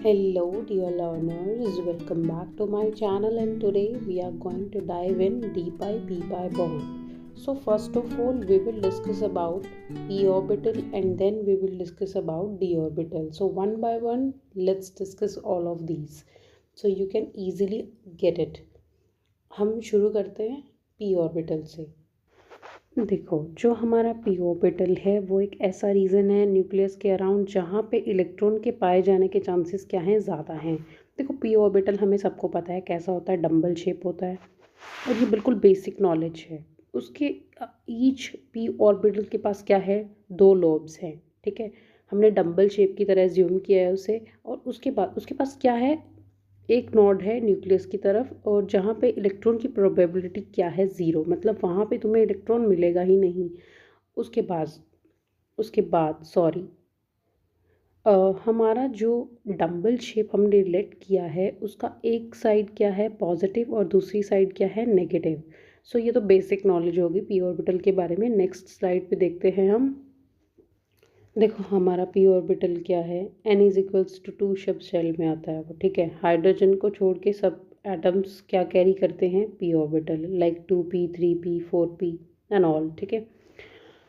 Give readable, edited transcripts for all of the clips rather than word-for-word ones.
Hello dear learners, welcome back to my channel and today we are going to dive in d pi p pi bond. So first of all we will discuss about p orbital and then we will discuss about d orbital. So one by one let's discuss all of these so you can easily get it. हम शुरू करते हैं p orbital से। देखो जो हमारा P orbital है वो एक ऐसा रीजन है न्यूक्लियस के अराउंड जहाँ पे इलेक्ट्रॉन के पाए जाने के चांसेस क्या हैं, ज़्यादा हैं। देखो पी ऑर्बिटल हमें सबको पता है कैसा होता है, डंबल शेप होता है और ये बिल्कुल बेसिक नॉलेज है। उसके ईच पी ऑर्बिटल के पास क्या है, दो लोब्स हैं। ठीक है, हमने डंबल शेप की तरह ज्यूम किया है उसे और उसके बाद उसके पास क्या है, एक नोड है न्यूक्लियस की तरफ और जहाँ पे इलेक्ट्रॉन की प्रोबेबिलिटी क्या है, ज़ीरो, मतलब वहाँ पे तुम्हें इलेक्ट्रॉन मिलेगा ही नहीं। उसके बाद सॉरी हमारा जो डंबल शेप हमने रिलेट किया है उसका एक साइड क्या है पॉजिटिव और दूसरी साइड क्या है नेगेटिव। सो ये तो बेसिक नॉलेज होगी पी ऑर्बिटल के बारे में। नेक्स्ट स्लाइड पे देखते हैं हम। देखो हमारा पी ऑर्बिटल क्या है, n इज इक्वल्स टू 2 शब्द शेल में आता है वो। ठीक है, हाइड्रोजन को छोड़ के सब एटम्स क्या कैरी करते हैं, P orbital, like 2p 3p 4p and all. ठीक है,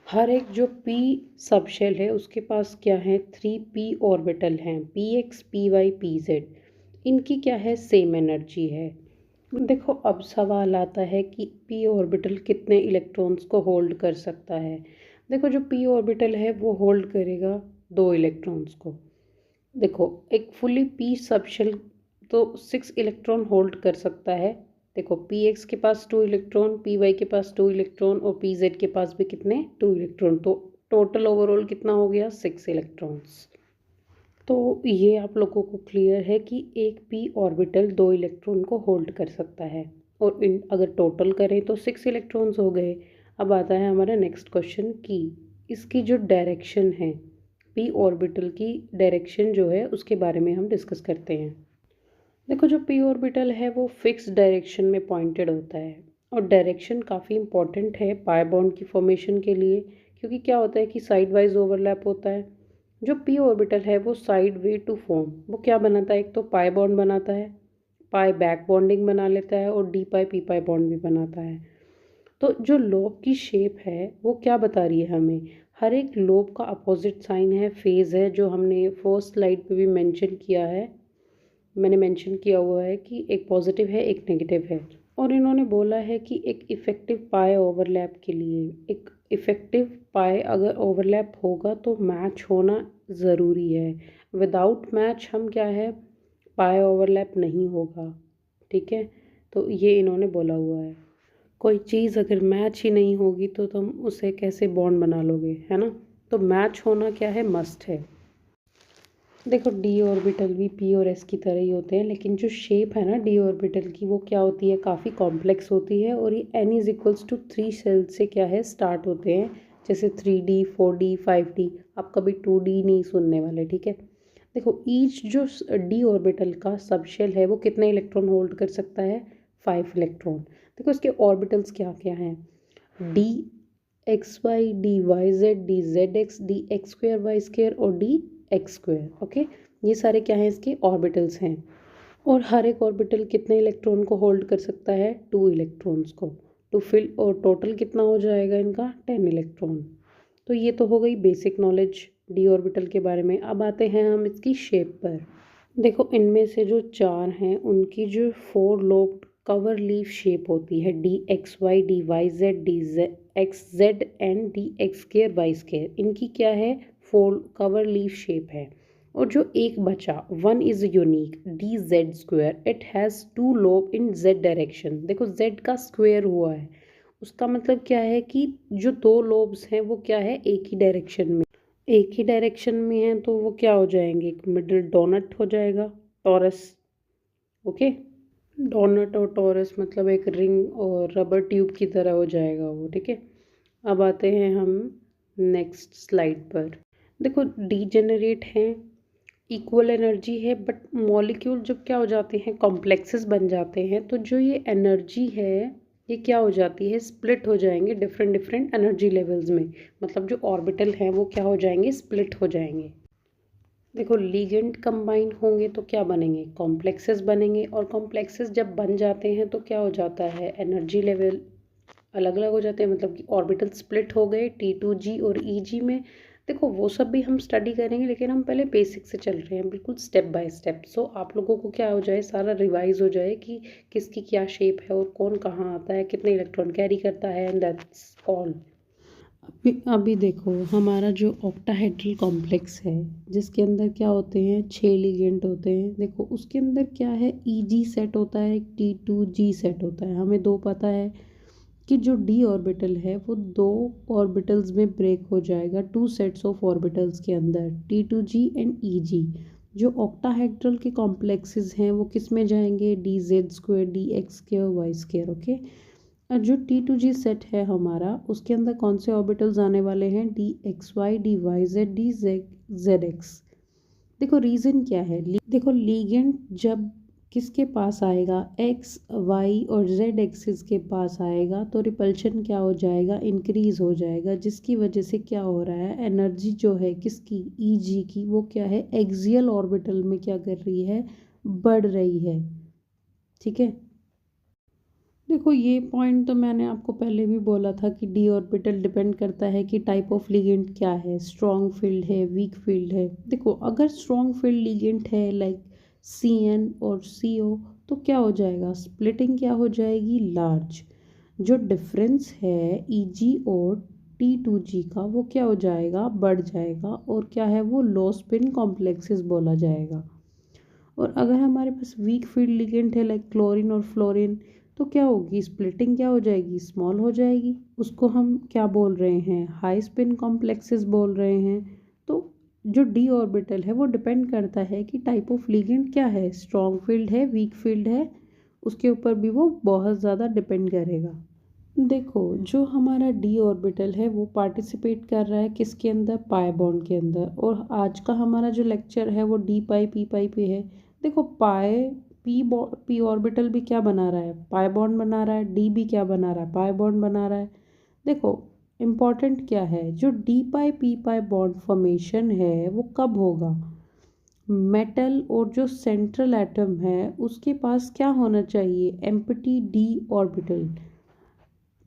हर एक जो p सब शेल है उसके पास क्या है, 3p ऑर्बिटल हैं, px py pz। इनकी क्या है, सेम एनर्जी है। देखो अब सवाल आता है कि पी ऑर्बिटल कितने इलेक्ट्रॉन्स को होल्ड कर सकता है। देखो जो पी ऑर्बिटल है वो होल्ड करेगा 2 इलेक्ट्रॉन्स को। देखो एक फुली पी सबशेल तो 6 इलेक्ट्रॉन होल्ड कर सकता है। देखो पी एक्स के पास 2 इलेक्ट्रॉन, पी वाई के पास 2 इलेक्ट्रॉन और पी जेड के पास भी कितने, 2 इलेक्ट्रॉन। तो टोटल ओवरऑल कितना हो गया, 6 इलेक्ट्रॉन्स। तो ये आप लोगों को क्लियर है कि एक पी ऑर्बिटल 2 इलेक्ट्रॉन को होल्ड कर सकता है और अगर टोटल करें तो 6 इलेक्ट्रॉन्स हो गए। अब आता है हमारा नेक्स्ट क्वेश्चन कि इसकी जो डायरेक्शन है, पी ऑर्बिटल की डायरेक्शन जो है उसके बारे में हम डिस्कस करते हैं। देखो जो पी ऑर्बिटल है वो फिक्स डायरेक्शन में पॉइंटेड होता है और डायरेक्शन काफ़ी इंपॉर्टेंट है पाई बॉन्ड की फॉर्मेशन के लिए, क्योंकि क्या होता है कि साइड वाइज ओवरलैप होता है। जो पी ऑर्बिटल है वो साइड वे टू फॉर्म वो क्या बनाता है, एक तो पाई बॉन्ड बनाता है, पाई बैक बॉन्डिंग बना लेता है और डी पाई पी पाई बॉन्ड भी बनाता है। तो जो लोब की शेप है वो क्या बता रही है हमें, हर एक लोब का अपोजिट साइन है, फेज है, जो हमने फर्स्ट स्लाइड पे भी मेंशन किया है। मैंने मेंशन किया हुआ है कि एक पॉजिटिव है एक नेगेटिव है। और इन्होंने बोला है कि एक इफ़ेक्टिव पाई ओवरलैप के लिए, एक इफ़ेक्टिव पाई अगर ओवरलैप होगा तो मैच होना ज़रूरी है। विदाउट मैच हम क्या है, पाई ओवरलैप नहीं होगा। ठीक है, तो ये इन्होंने बोला हुआ है। कोई चीज़ अगर मैच ही नहीं होगी तो तुम उसे कैसे बॉन्ड बना लोगे, है ना। तो मैच होना क्या है, मस्ट है। देखो डी ऑर्बिटल भी पी और एस की तरह ही होते हैं, लेकिन जो शेप है ना डी ऑर्बिटल की वो क्या होती है, काफ़ी कॉम्प्लेक्स होती है और ये एन इज इक्वल्स टू 3 सेल से क्या है स्टार्ट होते हैं, जैसे 3D 4D 5D। आप कभी 2D नहीं सुनने वाले। ठीक है, देखो ईच जो डी ऑर्बिटल का सब शेल है वो कितने इलेक्ट्रॉन होल्ड कर सकता है, 5 इलेक्ट्रॉन। देखो इसके ऑर्बिटल्स क्या क्या हैं, D X Y, D Y Z, D Z X, D X square Y square और डी एक्स स्क्वेयर। ओके, ये सारे क्या हैं, इसके ऑर्बिटल्स हैं। और हर एक ऑर्बिटल कितने इलेक्ट्रॉन को होल्ड कर सकता है, 2 इलेक्ट्रॉन्स को टू फिल, और टोटल कितना हो जाएगा इनका, 10 इलेक्ट्रॉन। तो ये तो हो गई बेसिक नॉलेज डी ऑर्बिटल के बारे में। अब आते हैं हम इसकी शेप पर। देखो इनमें से जो 4 हैं उनकी जो 4 लोब कवर लीफ शेप होती है, D X Y, D Y Z, D X Z and D X square Y square. इनकी क्या है, 4 कवर लीफ शेप है। और जो एक बचा, one is unique, D Z square, it has 2 lobe in Z direction. देखो जेड का स्क्वेयर हुआ है, उसका मतलब क्या है कि जो 2 लोब्स हैं वो क्या है, एक ही डायरेक्शन में है, तो वो क्या हो जाएंगे, एक मिडिल डोनट हो जाएगा, टॉरस। ओके, डोनट और टॉरस मतलब एक रिंग और रबर ट्यूब की तरह हो जाएगा वो। ठीक है, अब आते हैं हम नेक्स्ट स्लाइड पर। देखो डीजेनरेट हैं, इक्वल एनर्जी है, बट मॉलिक्यूल जब क्या हो जाते हैं, कॉम्प्लेक्सेस बन जाते हैं, तो जो ये एनर्जी है ये क्या हो जाती है, स्प्लिट हो जाएंगे डिफरेंट डिफरेंट एनर्जी लेवल्स में। मतलब जो ऑर्बिटल हैं वो क्या हो जाएंगे, स्प्लिट हो जाएंगे। देखो लिगेंड कंबाइन होंगे तो क्या बनेंगे, कॉम्प्लेक्सेस बनेंगे, और कॉम्प्लेक्सेस जब बन जाते हैं तो क्या हो जाता है, एनर्जी लेवल अलग अलग हो जाते हैं, मतलब कि ऑर्बिटल स्प्लिट हो गए T2G और EG में। देखो वो सब भी हम स्टडी करेंगे, लेकिन हम पहले बेसिक से चल रहे हैं, बिल्कुल स्टेप बाय स्टेप। सो आप लोगों को क्या हो जाए, सारा रिवाइज हो जाए कि किसकी क्या शेप है और कौन कहाँ आता है, कितने इलेक्ट्रॉन कैरी करता है, एंड दैट्स ऑल। अभी देखो हमारा जो ऑक्टाहेड्रल कॉम्प्लेक्स है, जिसके अंदर क्या होते हैं, 6 लिगेंड होते हैं। देखो उसके अंदर क्या है, EG सेट होता है, T2G सेट होता है। हमें दो पता है कि जो d ऑर्बिटल है वो दो ऑर्बिटल्स में ब्रेक हो जाएगा, टू सेट्स ऑफ ऑर्बिटल्स के अंदर, T2G एंड EG। जो ऑक्टाहेड्रल के कॉम्प्लेक्सेस हैं वो किस में जाएंगे, DZ², DX² और Y²। ओके, और जो T2G सेट है हमारा, उसके अंदर कौन से ऑर्बिटल्स आने वाले हैं, DXY, DYZ, DZX। देखो रीज़न क्या है, देखो लीगेंड जब किसके पास आएगा, एक्स वाई और जेड एक्सिस के पास आएगा तो रिपल्शन क्या हो जाएगा, इंक्रीज हो जाएगा, जिसकी वजह से क्या हो रहा है, एनर्जी जो है किसकी, EG की, वो क्या है, एक्सियल ऑर्बिटल में क्या कर रही है, बढ़ रही है। ठीक है, देखो ये पॉइंट तो मैंने आपको पहले भी बोला था कि d ऑर्बिटल डिपेंड करता है कि टाइप ऑफ लिगेंड क्या है, स्ट्रॉन्ग फील्ड है, वीक फील्ड है। देखो अगर स्ट्रॉन्ग फील्ड लिगेंड है लाइक CN और CO, तो क्या हो जाएगा, स्प्लिटिंग क्या हो जाएगी, लार्ज। जो डिफरेंस है EG और T2G का, वो क्या हो जाएगा, बढ़ जाएगा, और क्या है वो, लो स्पिन कॉम्प्लेक्सेस बोला जाएगा। और अगर हमारे पास वीक फील्ड लिगेंड है लाइक क्लोरीन और फ्लोरीन, तो क्या होगी, स्प्लिटिंग क्या हो जाएगी, स्मॉल हो जाएगी। उसको हम क्या बोल रहे हैं, हाई स्पिन कॉम्प्लेक्सेस बोल रहे हैं। तो जो d ऑर्बिटल है वो डिपेंड करता है कि टाइप ऑफ लिगेंड क्या है, स्ट्रॉन्ग फील्ड है, वीक फील्ड है, उसके ऊपर भी वो बहुत ज़्यादा डिपेंड करेगा। देखो जो हमारा d ऑर्बिटल है वो पार्टिसिपेट कर रहा है किसके अंदर, पाई बॉन्ड के अंदर। और आज का हमारा जो लेक्चर है वो d पाई p पाई पे है। देखो पाई p ऑर्बिटल भी क्या बना रहा है, पाई बॉन्ड बना रहा है, d भी क्या बना रहा है, पाई बॉन्ड बना रहा है। देखो इम्पॉर्टेंट क्या है, जो d पाई p पाई बॉन्ड फॉर्मेशन है वो कब होगा, मेटल और जो सेंट्रल एटम है उसके पास क्या होना चाहिए, एम्प्टी d ऑर्बिटल।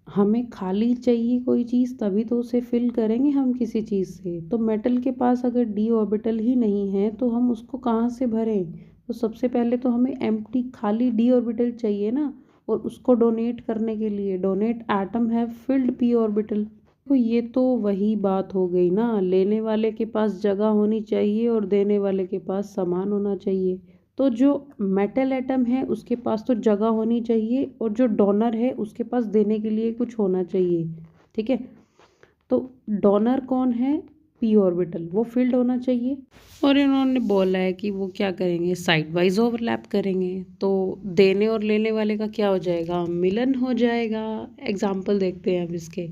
हमें खाली चाहिए कोई चीज़ तभी तो उसे फिल करेंगे हम किसी चीज़ से। तो मेटल के पास अगर d ऑर्बिटल ही नहीं है तो हम उसको कहाँ से भरें, तो सबसे पहले तो हमें एम्प्टी खाली d ऑर्बिटल चाहिए ना। और उसको डोनेट करने के लिए, donate atom have filled p orbital. तो ये तो वही बात हो गई ना, लेने वाले के पास जगह होनी चाहिए और देने वाले के पास सामान होना चाहिए। तो जो मेटल एटम है उसके पास तो जगह होनी चाहिए, और जो डोनर है उसके पास देने के लिए कुछ होना चाहिए। ठीक है, तो डोनर कौन है, p ऑर्बिटल, वो फील्ड होना चाहिए। और इन्होंने बोला है कि वो क्या करेंगे, साइड वाइज ओवरलैप करेंगे, तो देने और लेने वाले का क्या हो जाएगा, मिलन हो जाएगा। एग्जाम्पल देखते हैं अब इसके,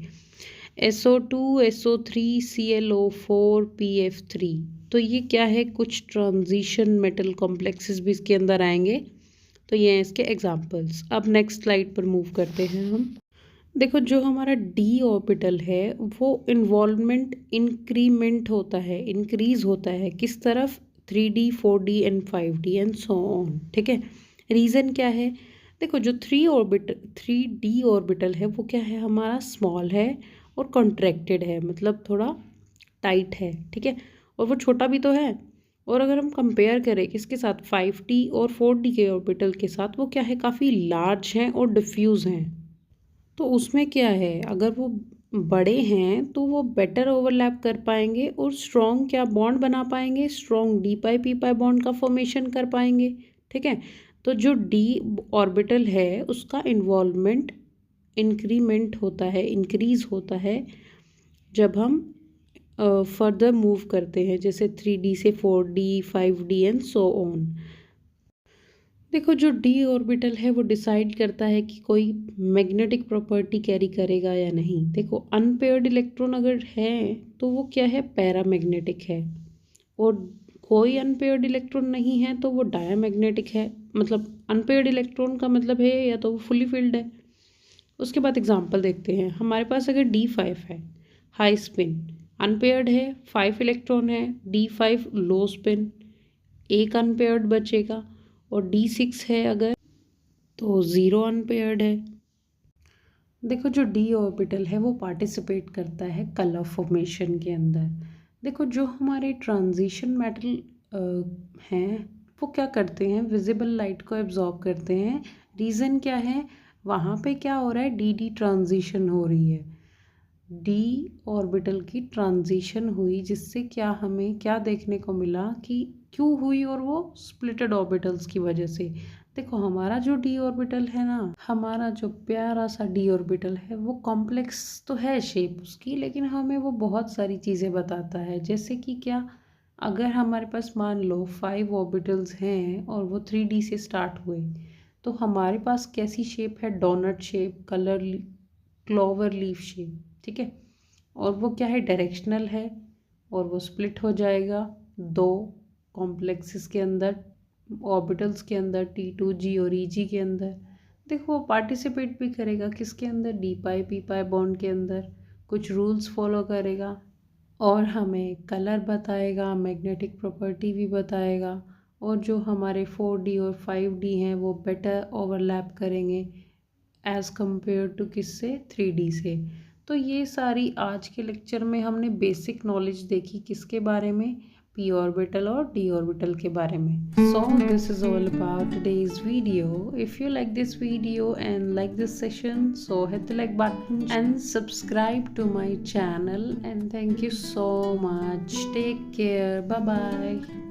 SO2 SO3 ClO4 PF3। तो ये क्या है, कुछ ट्रांजिशन मेटल कॉम्प्लेक्सेस भी इसके अंदर आएंगे। तो ये हैं इसके एग्जांपल्स। अब नेक्स्ट स्लाइड पर मूव करते हैं हम। देखो जो हमारा d ऑर्बिटल है वो इन्वॉल्वमेंट इंक्रीमेंट होता है, इंक्रीज होता है किस तरफ, 3D 4D and 5D and so on. ठीक है, रीज़न क्या है, देखो जो 3D ऑर्बिटल है वो क्या है, हमारा स्मॉल है और कॉन्ट्रैक्टेड है, मतलब थोड़ा टाइट है। ठीक है, और वो छोटा भी तो है। और अगर हम कंपेयर करें किसके साथ, 5D और 4D के ऑर्बिटल के साथ, वो क्या है, काफ़ी लार्ज हैं और डिफ्यूज़ हैं। तो उसमें क्या है, अगर वो बड़े हैं तो वो बेटर ओवरलैप कर पाएंगे और स्ट्रॉन्ग क्या बॉन्ड बना पाएंगे, स्ट्रॉन्ग d पाई p पाई बॉन्ड का फॉर्मेशन कर पाएंगे। ठीक है, तो जो d ऑर्बिटल है उसका इन्वॉल्वमेंट इंक्रीमेंट होता है, इंक्रीज होता है जब हम फर्दर मूव करते हैं, जैसे 3D से 4D 5D and so on. देखो जो d ऑर्बिटल है वो डिसाइड करता है कि कोई मैग्नेटिक प्रॉपर्टी कैरी करेगा या नहीं। देखो अनपेयर्ड इलेक्ट्रॉन अगर है तो वो क्या है, पैरामैग्नेटिक है, और कोई अनपेयर्ड इलेक्ट्रॉन नहीं है तो वो डायामैग्नेटिक है। मतलब अनपेयर्ड इलेक्ट्रॉन का मतलब है या तो वो फुली फिल्ड है। उसके बाद एग्जांपल देखते हैं, हमारे पास अगर D5 है, हाई स्पिन, अनपेयर्ड है, 5 इलेक्ट्रॉन है, D5 लो स्पिन, एक अनपेयर्ड बचेगा, और D6 है अगर तो 0 अनपेयर्ड है। देखो जो डी ऑर्बिटल है वो पार्टिसिपेट करता है कलर फॉर्मेशन के अंदर। देखो जो हमारे ट्रांजिशन मेटल हैं वो क्या करते हैं, विजिबल लाइट को एब्जॉर्ब करते हैं। रीज़न क्या है, वहाँ पे क्या हो रहा है, डी डी ट्रांजिशन हो रही है, डी ऑर्बिटल की ट्रांजिशन हुई, जिससे क्या हमें क्या देखने को मिला कि क्यों हुई, और वो स्प्लिटेड ऑर्बिटल्स की वजह से। देखो हमारा जो डी ऑर्बिटल है ना, हमारा जो प्यारा सा डी ऑर्बिटल है वो कॉम्प्लेक्स तो है शेप उसकी, लेकिन हमें वो बहुत सारी चीज़ें बताता है। जैसे कि क्या, अगर हमारे पास मान लो 5 ऑर्बिटल्स हैं और वो 3D से स्टार्ट हुए, तो हमारे पास कैसी शेप है, donut shape, clover leaf shape, ठीक है। और वो क्या है, डायरेक्शनल है, और वो स्प्लिट हो जाएगा दो कॉम्प्लेक्सेस के अंदर, ऑर्बिटल्स के अंदर, T2G और EG के अंदर। देखो वो पार्टिसिपेट भी करेगा किसके अंदर, डी पाई पी पाई बॉन्ड के अंदर, कुछ रूल्स फॉलो करेगा और हमें कलर बताएगा, मैग्नेटिक प्रॉपर्टी भी बताएगा। और जो हमारे 4D और 5D हैं वो बेटर ओवरलैप करेंगे एज़ कम्पेयर टू किससे, 3D से। तो ये सारी आज के लेक्चर में हमने बेसिक नॉलेज देखी किसके बारे में, p ऑर्बिटल और d ऑर्बिटल के बारे में। So this is all about today's video. If you like this video and like this session, so hit the like button and subscribe to my channel, and thank you so much. Take care. Bye bye.